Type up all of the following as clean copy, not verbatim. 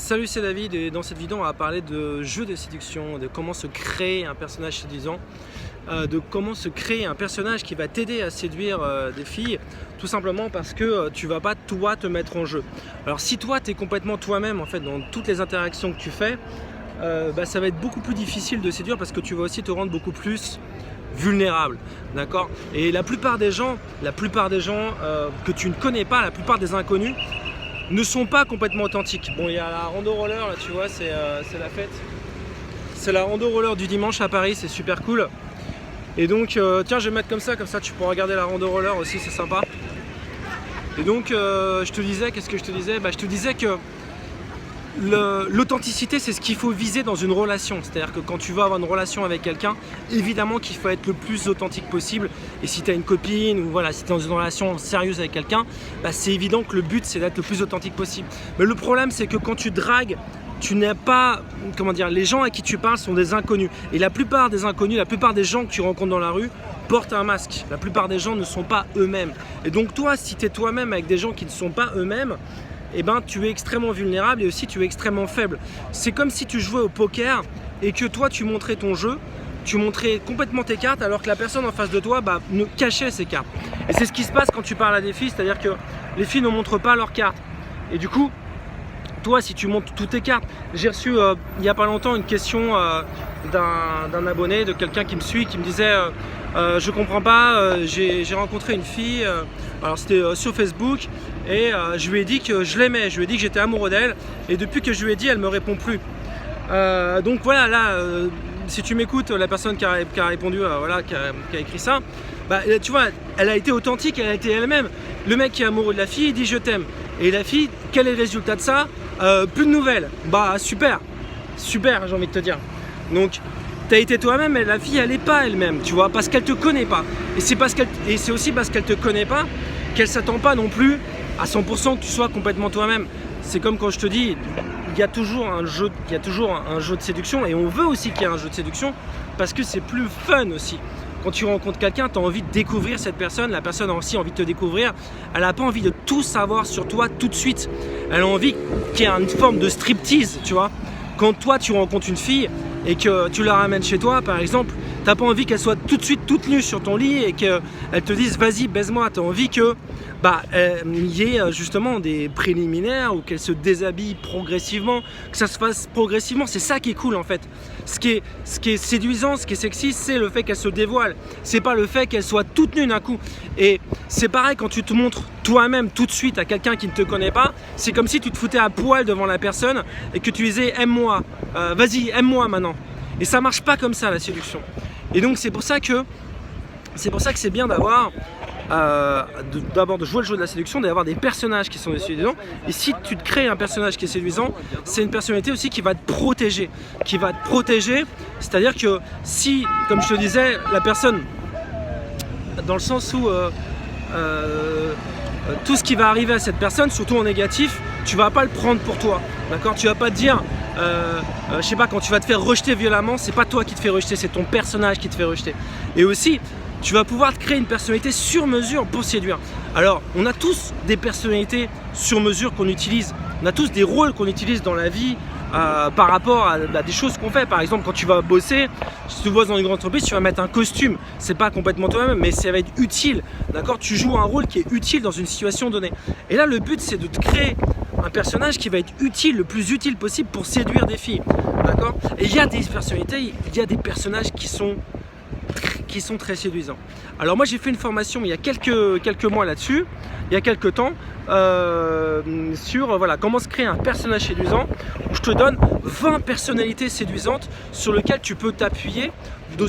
Salut, c'est David et dans cette vidéo on va parler de jeux de séduction, de comment se créer un personnage séduisant, de comment se créer un personnage qui va t'aider à séduire des filles, tout simplement parce que tu vas pas toi te mettre en jeu. Alors si toi tu es complètement toi-même en fait dans toutes les interactions que tu fais, ça va être beaucoup plus difficile de séduire parce que tu vas aussi te rendre beaucoup plus vulnérable, d'accord? Et la plupart des gens que tu ne connais pas, la plupart des inconnus ne sont pas complètement authentiques. Bon, il y a la rando roller là, tu vois, c'est la fête. C'est la rando roller du dimanche à Paris, c'est super cool. Et donc, tiens, je vais mettre comme ça tu pourras regarder la rando roller aussi, c'est sympa. Et donc, je te disais, qu'est-ce que je te disais? Je te disais que l'authenticité, c'est ce qu'il faut viser dans une relation. C'est-à-dire que quand tu vas avoir une relation avec quelqu'un, évidemment qu'il faut être le plus authentique possible. Et si tu as une copine ou voilà, si tu es dans une relation sérieuse avec quelqu'un, c'est évident que le but c'est d'être le plus authentique possible. Mais le problème c'est que quand tu dragues, tu n'as pas, comment dire, les gens à qui tu parles sont des inconnus. Et la plupart des inconnus, la plupart des gens que tu rencontres dans la rue portent un masque. La plupart des gens ne sont pas eux-mêmes. Et donc toi, si tu es toi-même avec des gens qui ne sont pas eux-mêmes, tu es extrêmement vulnérable et aussi tu es extrêmement faible. C'est comme si tu jouais au poker et que toi tu montrais ton jeu, tu montrais complètement tes cartes alors que la personne en face de toi ne cachait ses cartes. Et c'est ce qui se passe quand tu parles à des filles, c'est-à-dire que les filles ne montrent pas leurs cartes. Et du coup, toi si tu montres toutes tes cartes, j'ai reçu il n'y a pas longtemps une question d'un abonné, de quelqu'un qui me suit, qui me disait je comprends pas, j'ai rencontré une fille, alors c'était sur Facebook, et je lui ai dit que je l'aimais, je lui ai dit que j'étais amoureux d'elle, et depuis que je lui ai dit, elle me répond plus. Donc voilà, là, si tu m'écoutes, la personne qui a répondu, qui a écrit ça, tu vois, elle a été authentique, elle a été elle-même. Le mec qui est amoureux de la fille, il dit je t'aime. Et la fille, quel est le résultat de ça? Plus de nouvelles. Super, super, j'ai envie de te dire. Donc, tu as été toi-même, mais la fille, elle n'est pas elle-même, tu vois, parce qu'elle te connaît pas. Et c'est aussi parce qu'elle te connaît pas qu'elle s'attend pas non plus à 100% que tu sois complètement toi-même. C'est comme quand je te dis, il y a toujours un jeu de séduction, et on veut aussi qu'il y ait un jeu de séduction parce que c'est plus fun aussi. Quand tu rencontres quelqu'un, tu as envie de découvrir cette personne, la personne a aussi envie de te découvrir, elle n'a pas envie de tout savoir sur toi tout de suite. Elle a envie qu'il y ait une forme de striptease, tu vois. Quand toi tu rencontres une fille et que tu la ramènes chez toi par exemple, t'as pas envie qu'elle soit tout de suite toute nue sur ton lit et qu'elle te dise vas-y baise-moi. Tu as envie que y ait justement des préliminaires ou qu'elle se déshabille progressivement, que ça se fasse progressivement. C'est ça qui est cool en fait. Ce qui est séduisant, ce qui est sexy, c'est le fait qu'elle se dévoile. C'est pas le fait qu'elle soit toute nue d'un coup. Et c'est pareil quand tu te montres toi-même tout de suite à quelqu'un qui ne te connaît pas. C'est comme si tu te foutais à poil devant la personne et que tu disais aime-moi, vas-y aime-moi maintenant. Et ça marche pas comme ça la séduction. Et donc c'est pour ça que c'est bien d'avoir d'abord de jouer le jeu de la séduction, d'avoir des personnages qui sont séduisants. Et si tu te crées un personnage qui est séduisant, c'est une personnalité aussi qui va te protéger. C'est-à-dire que si, comme je te disais, la personne, dans le sens où tout ce qui va arriver à cette personne, surtout en négatif, tu vas pas le prendre pour toi, d'accord? Tu vas pas te dire, je sais pas, quand tu vas te faire rejeter violemment, c'est pas toi qui te fais rejeter, c'est ton personnage qui te fait rejeter. Et aussi, tu vas pouvoir te créer une personnalité sur mesure pour séduire. Alors, on a tous des personnalités sur mesure qu'on utilise. On a tous des rôles qu'on utilise dans la vie par rapport à des choses qu'on fait. Par exemple, quand tu vas bosser, si tu bosses dans une grande entreprise, tu vas mettre un costume. C'est pas complètement toi-même, mais ça va être utile. D'accord? Tu joues un rôle qui est utile dans une situation donnée. Et là, le but, c'est de te créer un personnage qui va être utile, le plus utile possible pour séduire des filles. D'accord? Et il y a des personnalités, il y a des personnages qui sont très séduisants. Alors moi j'ai fait une formation il y a quelques mois là-dessus, il y a quelques temps, sur comment se créer un personnage séduisant, où je te donne 20 personnalités séduisantes sur lesquelles tu peux t'appuyer, dans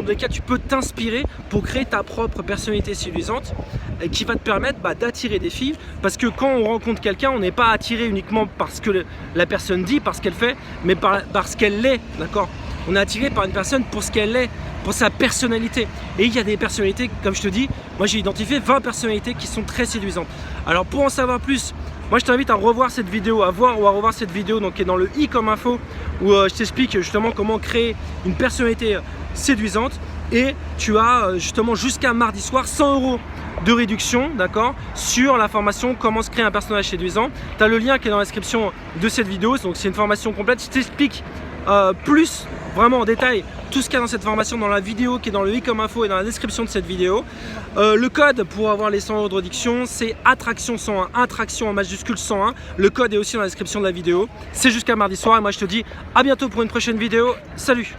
lesquelles tu peux t'inspirer pour créer ta propre personnalité séduisante et qui va te permettre d'attirer des filles, parce que quand on rencontre quelqu'un, on n'est pas attiré uniquement parce que la personne dit, parce qu'elle fait, mais parce qu'elle l'est, d'accord? On est attiré par une personne pour ce qu'elle est, pour sa personnalité. Et il y a des personnalités, comme je te dis, moi j'ai identifié 20 personnalités qui sont très séduisantes. Alors pour en savoir plus, moi je t'invite à revoir cette vidéo, à revoir cette vidéo donc, qui est dans le i comme info, où je t'explique justement comment créer une personnalité séduisante. Et tu as justement jusqu'à mardi soir 100 € de réduction, d'accord, sur la formation comment se créer un personnage séduisant. Tu as le lien qui est dans la description de cette vidéo, donc c'est une formation complète. Je t'explique plus vraiment en détail tout ce qu'il y a dans cette formation, dans la vidéo qui est dans le i comme info et dans la description de cette vidéo. Le code pour avoir les 100 € de réduction, c'est attraction 101, attraction en majuscule 101. Le code est aussi dans la description de la vidéo. C'est jusqu'à mardi soir et moi je te dis à bientôt pour une prochaine vidéo. Salut!